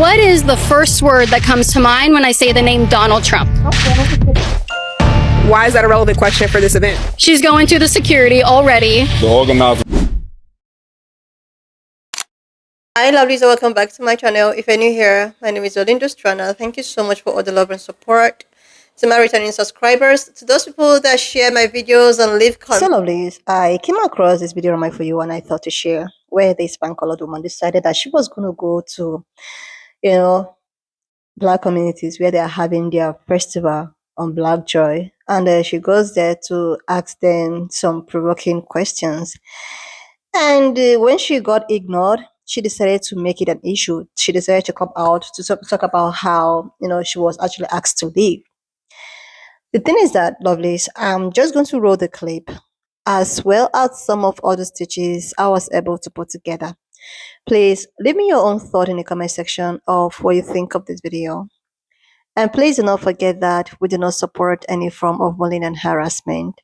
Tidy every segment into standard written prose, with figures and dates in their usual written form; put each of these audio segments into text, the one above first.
What is the first word that comes to mind when I say the name Donald Trump? Why is that a relevant question for this event? She's going through the security already. The organizer. Hi lovelies, and welcome back to my channel. If you're new here, my name is Olinda Strana. Thank you so much for all the love and support. To my returning subscribers, to those people that share my videos and leave comments. So lovelies, I came across this video on my For You and I thought to share, where this pan-colored woman decided that she was going to go to, black communities where they are having their festival on Black Joy, and she goes there to ask them some provoking questions. And when she got ignored, she decided to make it an issue. She decided to come out to talk about how, she was actually asked to leave. The thing is that, lovelies, I'm just going to roll the clip as well as some of other stitches I was able to put together. Please leave me your own thought in the comment section of what you think of this video. And please do not forget that we do not support any form of bullying and harassment.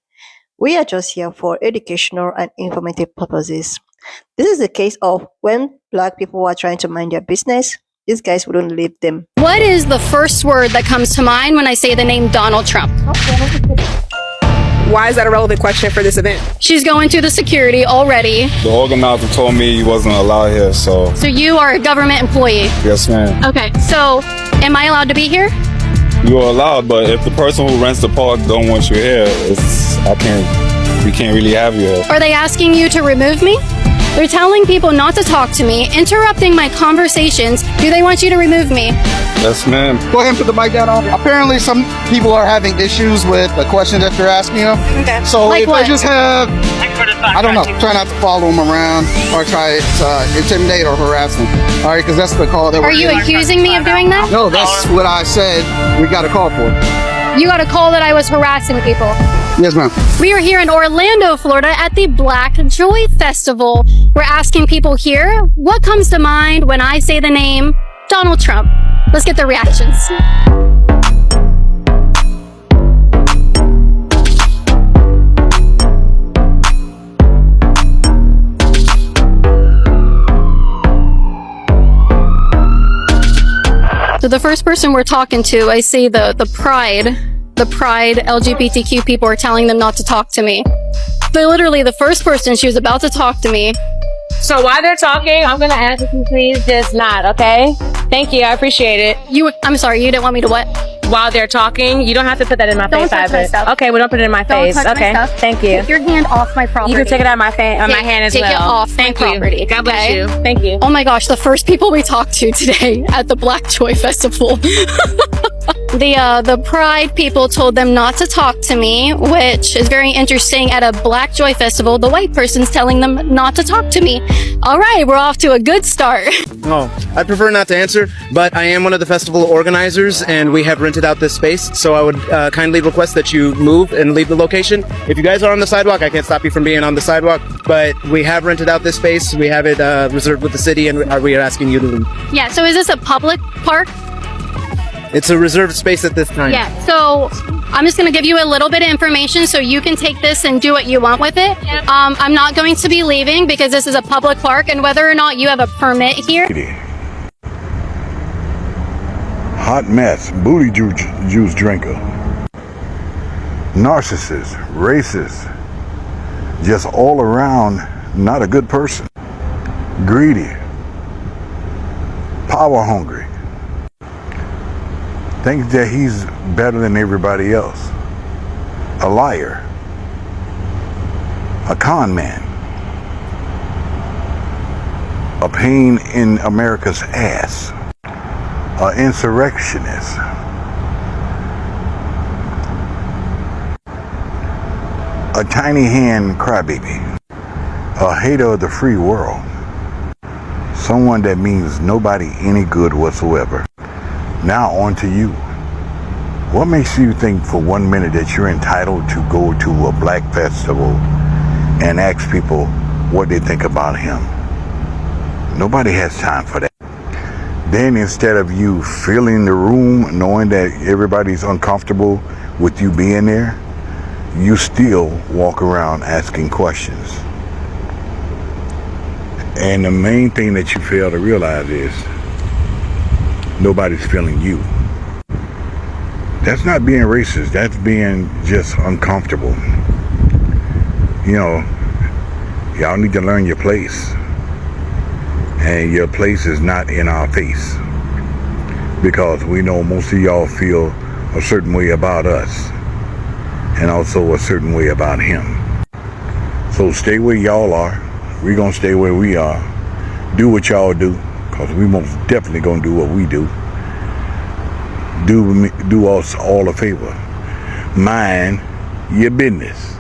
We are just here for educational and informative purposes. This is the case of when black people are trying to mind their business, these guys wouldn't leave them. What is the first word that comes to mind when I say the name Donald Trump? Why is that a relevant question for this event? She's going through the security already. The organizer told me he wasn't allowed here, so. So you are a government employee? Yes, ma'am. Okay, so am I allowed to be here? You're allowed, but if the person who rents the park don't want you here, we can't really have you here. Are they asking you to remove me? They're telling people not to talk to me, interrupting my conversations. Do they want you to remove me? Yes, ma'am. Go ahead and put the mic down on. Apparently, some people are having issues with the questions that you're asking them. Okay. So like if what? they just have, I don't know, try not to follow them around or try to intimidate or harass them. All right, because that's the call that we're Are you getting. accusing me of doing that? No, that's what I said. We got a call for. You got a call that I was harassing people. Yes, ma'am. We are here in Orlando, Florida at the Black Joy Festival. We're asking people here, what comes to mind when I say the name Donald Trump? Let's get their reactions. So the first person we're talking to, I see the pride LGBTQ people are telling them not to talk to me. But literally the first person, she was about to talk to me. So while they're talking, I'm going to ask if you please just nod, okay? Thank you. I appreciate it. I'm sorry, you didn't want me to what? While they're talking, you don't have to put that in my face. Don't touch my stuff. Okay, well, don't put it in my face. Don't touch okay, my stuff. Thank you. Take your hand off my property. You can take it out of my hand as well. Take it off Thank my you. property. God bless okay? you. Thank you. Oh my gosh, the first people we talked to today at the Black Joy Festival. The pride people told them not to talk to me, which is very interesting. At a Black Joy Festival, the white person's telling them not to talk to me. All right, we're off to a good start. Oh, I prefer not to answer, but I am one of the festival organizers and we have rented out this space, so I would kindly request that you move and leave the location. If you guys are on the sidewalk, I can't stop you from being on the sidewalk, but we have rented out this space. We have it reserved with the city and we are asking you to leave. Yeah, so is this a public park? It's a reserved space at this time. Yeah, so I'm just going to give you a little bit of information so you can take this and do what you want with it. I'm not going to be leaving because this is a public park, and whether or not you have a permit here. Hot mess, booty juice drinker, narcissist, racist, just all around not a good person, greedy, power hungry. Thinks that he's better than everybody else. A liar. A con man. A pain in America's ass. An insurrectionist. A tiny hand crybaby. A hater of the free world. Someone that means nobody any good whatsoever. Now on to you. What makes you think for 1 minute that you're entitled to go to a black festival and ask people what they think about him? Nobody has time for that. Then instead of you filling the room, knowing that everybody's uncomfortable with you being there, you still walk around asking questions. And the main thing that you fail to realize is nobody's feeling you. That's not being racist. That's being just uncomfortable. You know, y'all need to learn your place. And your place is not in our face. Because we know most of y'all feel a certain way about us. And also a certain way about him. So stay where y'all are. We're going to stay where we are. Do what y'all do. Because we most definitely going to do what we do. Do us all a favor. Mind your business.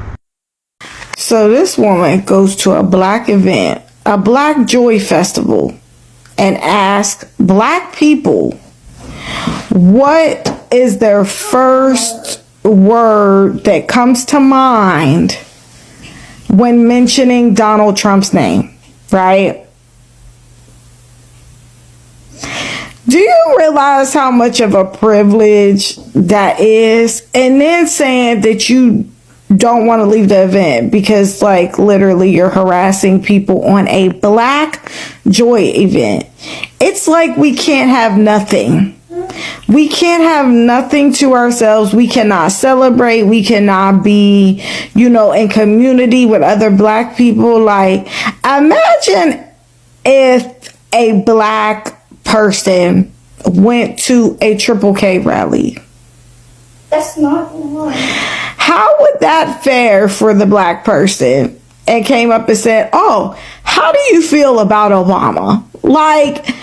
So this woman goes to a black event, a Black Joy Festival, and asks black people what is their first word that comes to mind when mentioning Donald Trump's name, right? Do you realize how much of a privilege that is? And then saying that you don't want to leave the event because, like, literally you're harassing people on a Black Joy event. It's like we can't have nothing. We can't have nothing to ourselves. We cannot celebrate. We cannot be, in community with other black people. Like, imagine if a black person went to a Triple K rally. That's not one. How would that fare for the black person? And came up and said, "Oh, how do you feel about Obama?" Like,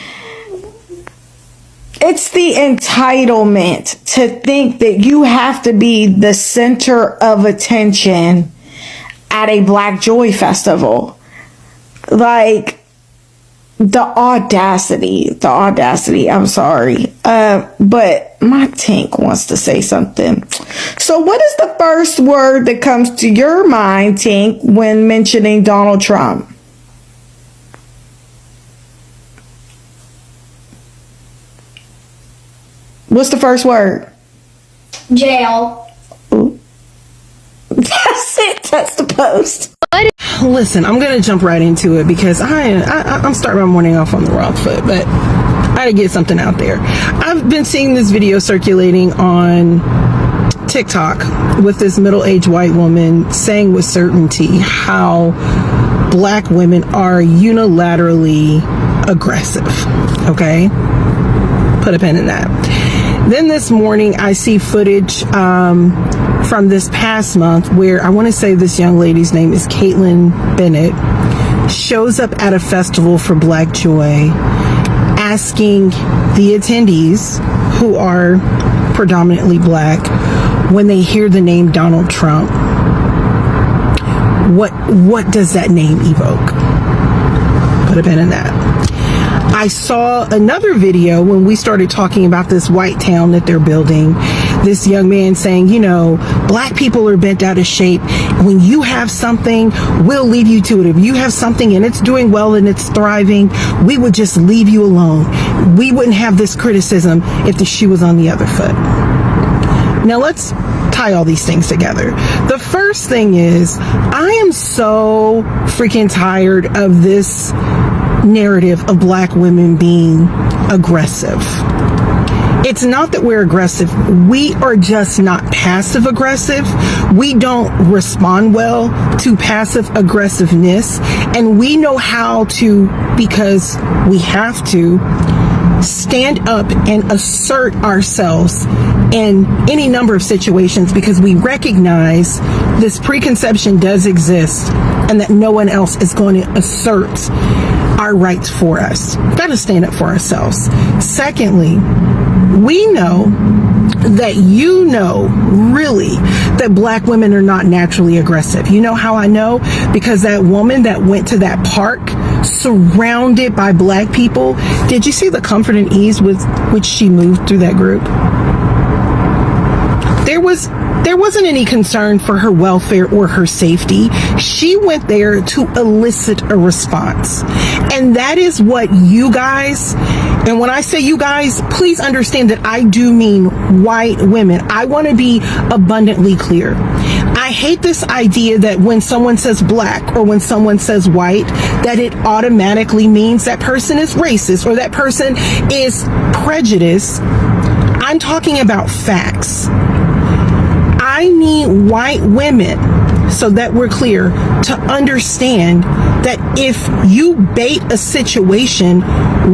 it's the entitlement to think that you have to be the center of attention at a Black Joy Festival. Like, the audacity, I'm sorry. But my Tink wants to say something. So what is the first word that comes to your mind, Tink, when mentioning Donald Trump? What's the first word? Jail. Ooh. That's it. That's the post. Listen, I'm gonna jump right into it because I'm starting my morning off on the wrong foot, but I had to get something out there. I've been seeing this video circulating on TikTok with this middle-aged white woman saying with certainty how black women are unilaterally aggressive. Okay? Put a pin in that. Then this morning, I see footage from this past month where I want to say this young lady's name is Caitlin Bennett, shows up at a festival for Black Joy, asking the attendees, who are predominantly black, when they hear the name Donald Trump, what does that name evoke? Put a pin in that. I saw another video when we started talking about this white town that they're building. This young man saying, black people are bent out of shape. When you have something, we'll leave you to it. If you have something and it's doing well and it's thriving, we would just leave you alone. We wouldn't have this criticism if the shoe was on the other foot. Now let's tie all these things together. The first thing is, I am so freaking tired of this narrative of black women being aggressive. It's not that we're aggressive. We are just not passive aggressive. We don't respond well to passive aggressiveness. And we know how to, because we have to, stand up and assert ourselves in any number of situations because we recognize this preconception does exist and that no one else is going to assert our rights for us. We've got to stand up for ourselves. Secondly, we know that really that black women are not naturally aggressive. You know how I know? Because that woman that went to that park surrounded by black people, did you see the comfort and ease with which she moved through that group? There wasn't any concern for her welfare or her safety. She went there to elicit a response. And that is what you guys, and when I say you guys, please understand that I do mean white women. I want to be abundantly clear. I hate this idea that when someone says black or when someone says white, that it automatically means that person is racist or that person is prejudiced. I'm talking about facts. I need white women, so that we're clear, to understand that if you bait a situation,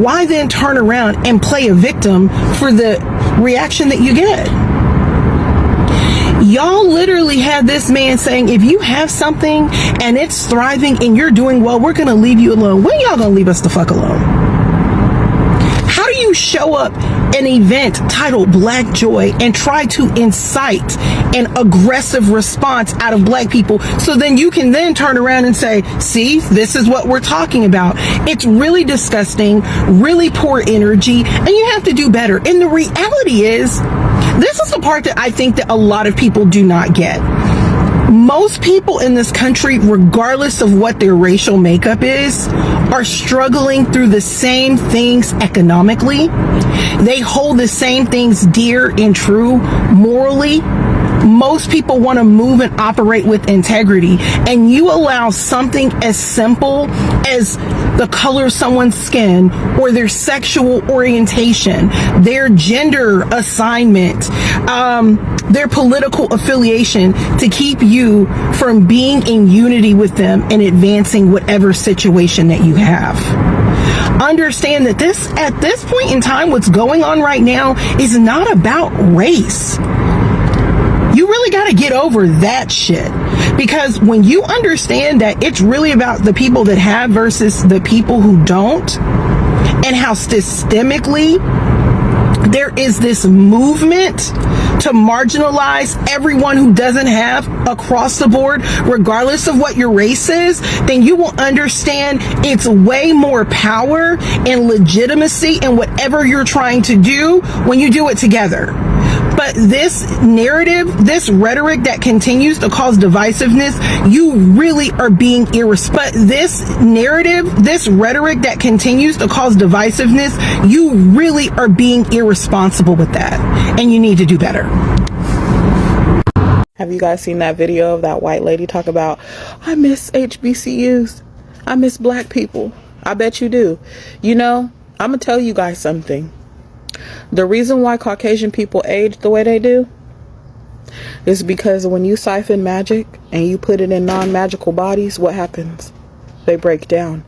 why then turn around and play a victim for the reaction that you get? Y'all literally had this man saying, if you have something and it's thriving and you're doing well, we're going to leave you alone. When y'all going to leave us the fuck alone? How do you show up an event titled Black Joy and try to incite an aggressive response out of black people so then you can then turn around and say, see, this is what we're talking about? It's really disgusting, really poor energy, and you have to do better. And the reality is, this is the part that I think that a lot of people do not get. Most people in this country, regardless of what their racial makeup is, are struggling through the same things economically. They hold the same things dear and true morally. Most people want to move and operate with integrity, and you allow something as simple as the color of someone's skin or their sexual orientation, their gender assignment, their political affiliation to keep you from being in unity with them and advancing whatever situation that you have. Understand that at this point in time, what's going on right now is not about race. You really got to get over that shit, because when you understand that it's really about the people that have versus the people who don't, and how systemically there is this movement to marginalize everyone who doesn't have across the board, regardless of what your race is, then you will understand it's way more power and legitimacy in whatever you're trying to do when you do it together. But this narrative, this rhetoric that continues to cause divisiveness, you really are being irresponsible. This narrative, this rhetoric that continues to cause divisiveness, you really are being irresponsible with that. And you need to do better. Have you guys seen that video of that white lady talk about, I miss HBCUs, I miss black people? I bet you do. You know, I'm gonna tell you guys something. The reason why Caucasian people age the way they do is because when you siphon magic and you put it in non-magical bodies, what happens? They break down.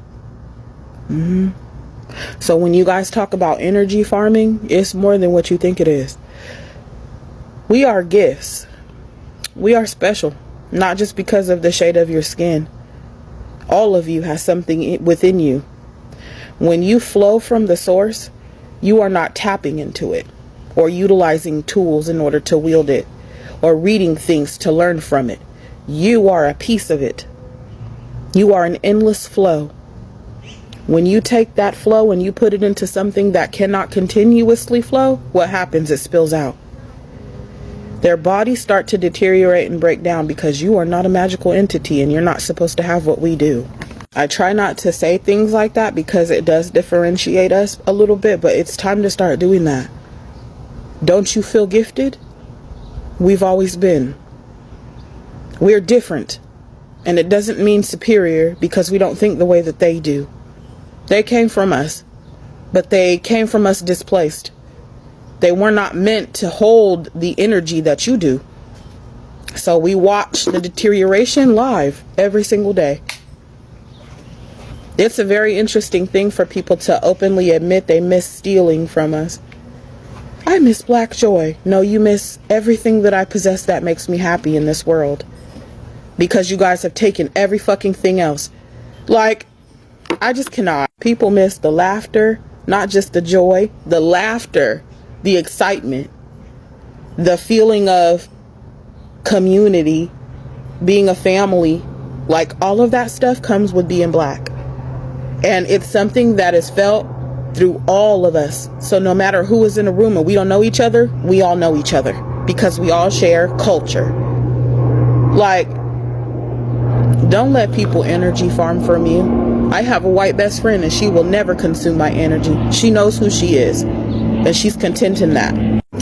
So when you guys talk about energy farming, it's more than what you think it is. We are gifts. We are special, not just because of the shade of your skin. All of you has something within you. When you flow from the source, you are not tapping into it or utilizing tools in order to wield it or reading things to learn from it. You are a piece of it. You are an endless flow. When you take that flow and you put it into something that cannot continuously flow, what happens? It spills out. Their bodies start to deteriorate and break down because you are not a magical entity and you're not supposed to have what we do. I try not to say things like that because it does differentiate us a little bit, but it's time to start doing that. Don't you feel gifted? We've always been. We're different. And it doesn't mean superior because we don't think the way that they do. They came from us, but they came from us displaced. They were not meant to hold the energy that you do. So we watch the deterioration live every single day. It's a very interesting thing for people to openly admit they miss stealing from us. I miss black joy. No, you miss everything that I possess that makes me happy in this world. Because you guys have taken every fucking thing else. Like, I just cannot. People miss the laughter, not just the joy, the laughter, the excitement, the feeling of community, being a family. Like, all of that stuff comes with being black. And it's something that is felt through all of us. So no matter who is in a room and we don't know each other, we all know each other because we all share culture. Like, don't let people energy farm from you. I have a white best friend and she will never consume my energy. She knows who she is and she's content in that.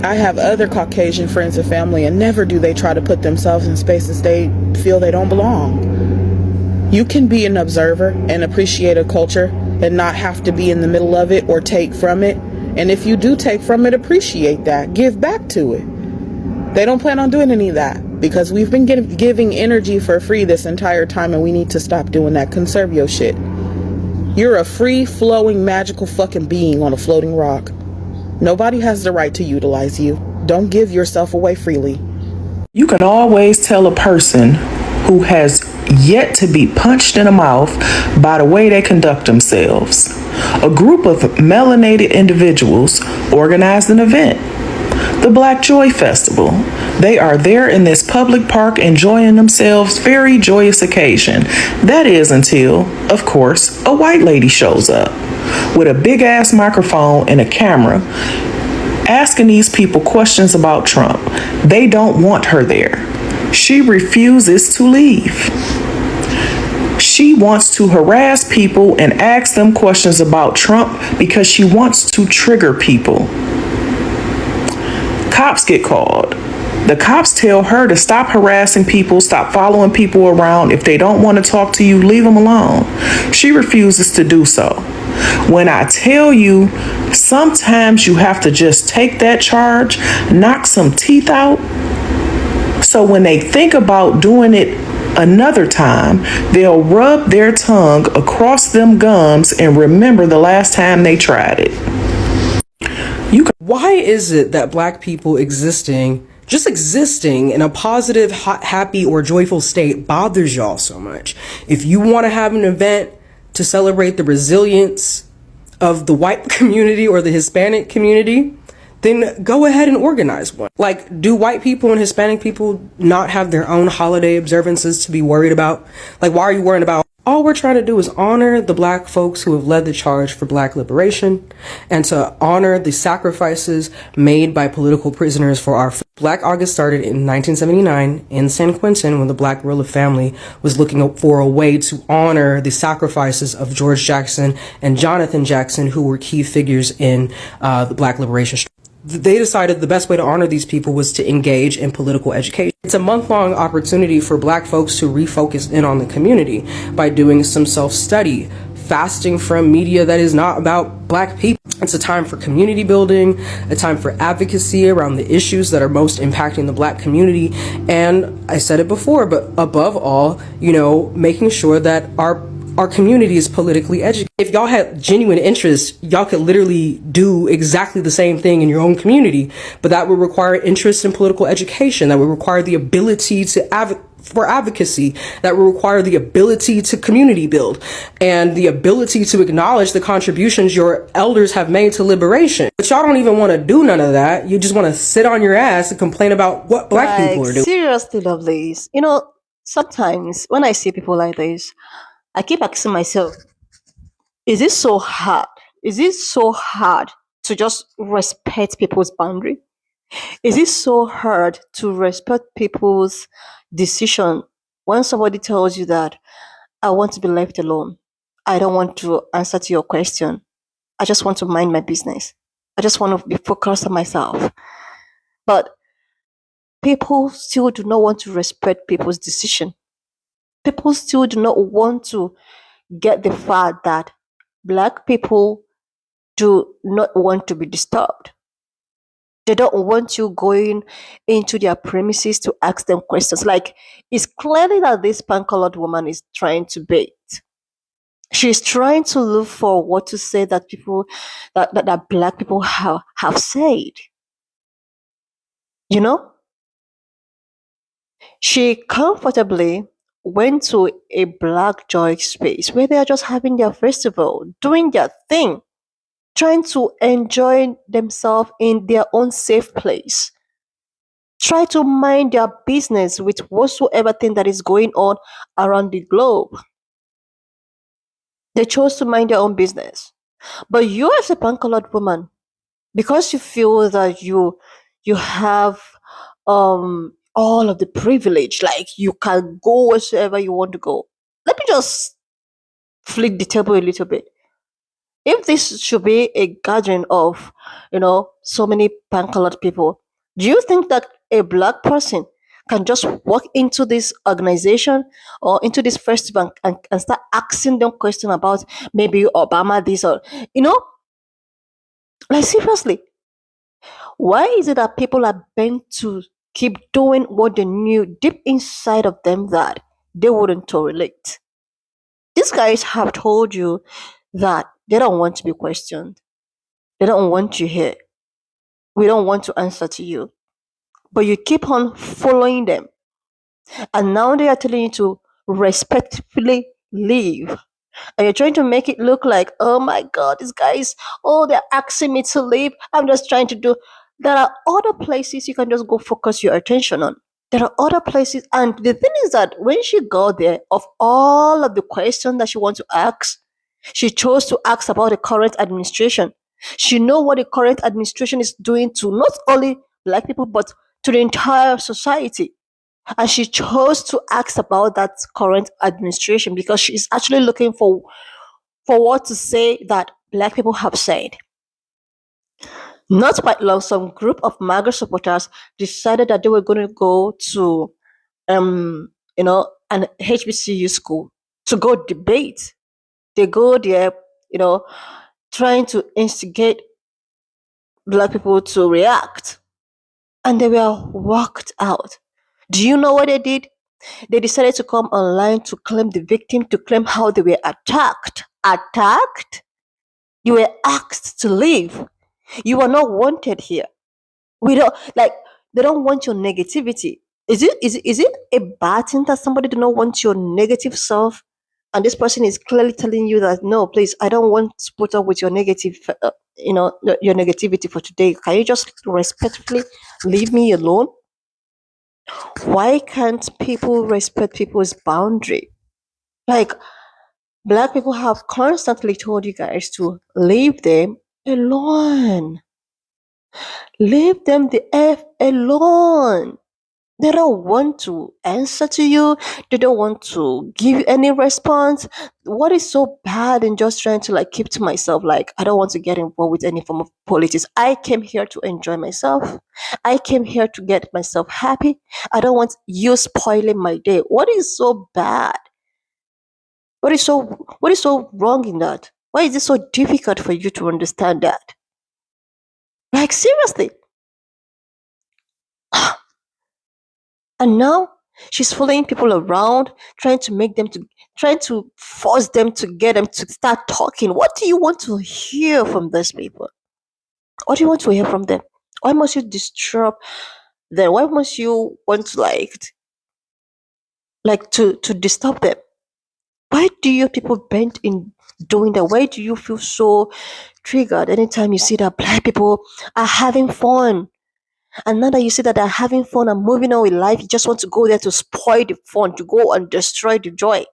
I have other Caucasian friends and family, and never do they try to put themselves in spaces they feel they don't belong. You can be an observer and appreciate a culture and not have to be in the middle of it or take from it. And if you do take from it, appreciate that. Give back to it. They don't plan on doing any of that because we've been giving energy for free this entire time, and we need to stop doing that. Conserve your shit. You're a free-flowing, magical fucking being on a floating rock. Nobody has the right to utilize you. Don't give yourself away freely. You can always tell a person who has yet to be punched in the mouth by the way they conduct themselves. A group of melanated individuals organized an event, the Black Joy Festival. They are there in this public park enjoying themselves, very joyous occasion. That is until, of course, a white lady shows up with a big ass microphone and a camera asking these people questions about Trump. They don't want her there. She refuses to leave. She wants to harass people and ask them questions about Trump because she wants to trigger people. Cops get called. The cops tell her to stop harassing people, stop following people around. If they don't want to talk to you, leave them alone. She refuses to do so. When I tell you, sometimes you have to just take that charge, knock some teeth out. So when they think about doing it another time, they'll rub their tongue across them gums and remember the last time they tried it. Why is it that Black people just existing in a positive, happy, or joyful state bothers y'all so much? If you want to have an event to celebrate the resilience of the white community or the Hispanic community, then go ahead and organize one. Like, do white people and Hispanic people not have their own holiday observances to be worried about? Like, why are you worried about? All we're trying to do is honor the Black folks who have led the charge for Black liberation and to honor the sacrifices made by political prisoners for our Black August started in 1979 in San Quentin when the Black guerrilla family was looking for a way to honor the sacrifices of George Jackson and Jonathan Jackson, who were key figures in the Black liberation struggle. They decided the best way to honor these people was to engage in political education. It's a month-long opportunity for Black folks to refocus in on the community by doing some self-study, fasting from media that is not about Black people. It's a time for community building, a time for advocacy around the issues that are most impacting the Black community. And I said it before, but above all, making sure that our community is politically educated. If y'all had genuine interest, y'all could literally do exactly the same thing in your own community, but that would require interest in political education. That would require the ability for advocacy. That would require the ability to community build and the ability to acknowledge the contributions your elders have made to liberation. But y'all don't even want to do none of that. You just want to sit on your ass and complain about what Black people are doing. Seriously, lovelies. Sometimes when I see people like this, I keep asking myself, is it so hard? Is it so hard to just respect people's boundary? Is it so hard to respect people's decision when somebody tells you that I want to be left alone? I don't want to answer to your question. I just want to mind my business. I just want to be focused on myself. But people still do not want to respect people's decision. People still do not want to get the fact that Black people do not want to be disturbed. They don't want you going into their premises to ask them questions. Like, it's clearly that this pan-colored woman is trying to bait. She's trying to look for what to say that that Black people have said. She comfortably went to a Black joy space where they are just having their festival, doing their thing, trying to enjoy themselves in their own safe place. Try to mind their business with whatsoever thing that is going on around the globe. They chose to mind their own business. But you, as a pan-colored woman, because you feel that you have all of the privilege, like you can go wherever you want to go. Let me just flick the table a little bit. If this should be a gathering of, so many pan-colored people, do you think that a black person can just walk into this organization or into this festival and start asking them questions about maybe Obama this or, you know, like seriously, why is it that people are bent to keep doing what they knew deep inside of them that they wouldn't tolerate? These guys have told you that they don't want to be questioned. They don't want you here. We don't want to answer to you. But you keep on following them. And now they are telling you to respectfully leave. And you're trying to make it look like, oh my God, these guys, oh, they're asking me to leave. I'm just trying to do. There are other places you can just go focus your attention on. There are other places. And the thing is that when she got there, of all of the questions that she wants to ask, she chose to ask about the current administration. She know what the current administration is doing to not only black people, but to the entire society. And she chose to ask about that current administration because she's actually looking for what to say that black people have said. Not quite long, some group of MAGA supporters decided that they were going to go to, an HBCU school to go debate. They go there, trying to instigate black people to react. And they were walked out. Do you know what they did? They decided to come online to claim the victim, to claim how they were attacked. Attacked? You were asked to leave. You are not wanted here. We don't like they don't want your negativity. Is it a bad thing that somebody do not want your negative self? And this person is clearly telling you that no, please, I don't want to put up with your negative, your negativity for today. Can you just respectfully leave me alone? Why can't people respect people's boundary? Like, black people have constantly told you guys to leave them alone. Leave them the F alone. They don't want to answer to you. They don't want to give you any response. What is so bad in just trying to keep to myself? Like, I don't want to get involved with any form of politics. I came here to enjoy myself. I came here to get myself happy. I don't want you spoiling my day. What is so bad? What is so wrong in that? Why is it so difficult for you to understand that? Like, seriously. And now she's following people around, trying to force them to get them to start talking. What do you want to hear from these people? What do you want to hear from them? Why must you disturb them? Why must you want to to disturb them? Why do you people bend in doing that? Why do you feel so triggered anytime you see that black people are having fun? And now that you see that they're having fun and moving on with life, you just want to go there to spoil the fun, to go and destroy the joy.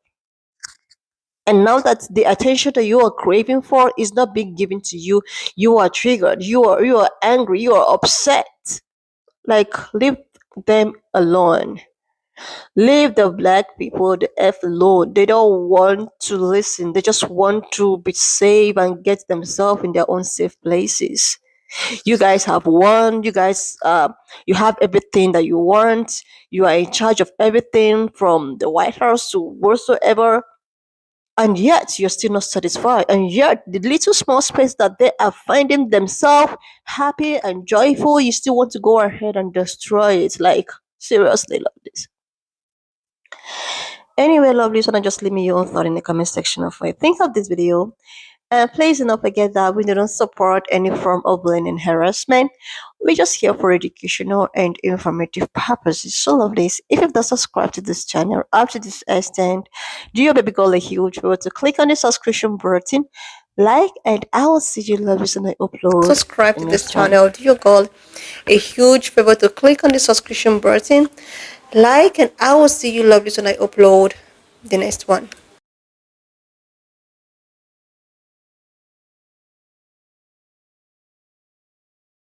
And now that the attention that you are craving for is not being given to you, you are triggered, you are angry, you are upset. Like, leave them alone. Leave the black people the F alone. They don't want to listen. They just want to be safe and get themselves in their own safe places. You guys have won. You guys, you have everything that you want. You are in charge of everything from the White House to whatsoever. And yet, you're still not satisfied. And yet, the little small space that they are finding themselves happy and joyful, you still want to go ahead and destroy it. Like, seriously, love this. Anyway, lovely, so just leave me your own thought in the comment section of what you think of this video. And please do not forget that we don't support any form of bullying and harassment. We're just here for educational and informative purposes. So lovelies, if you've not subscribed to this channel up to this extent, do your baby girl a huge favor to click on the subscription button, like, and I will see you lovelies when I upload. Subscribe to this channel. Do your girl a huge favor to click on the subscription button, like, and I will see you lovelies when I upload the next one.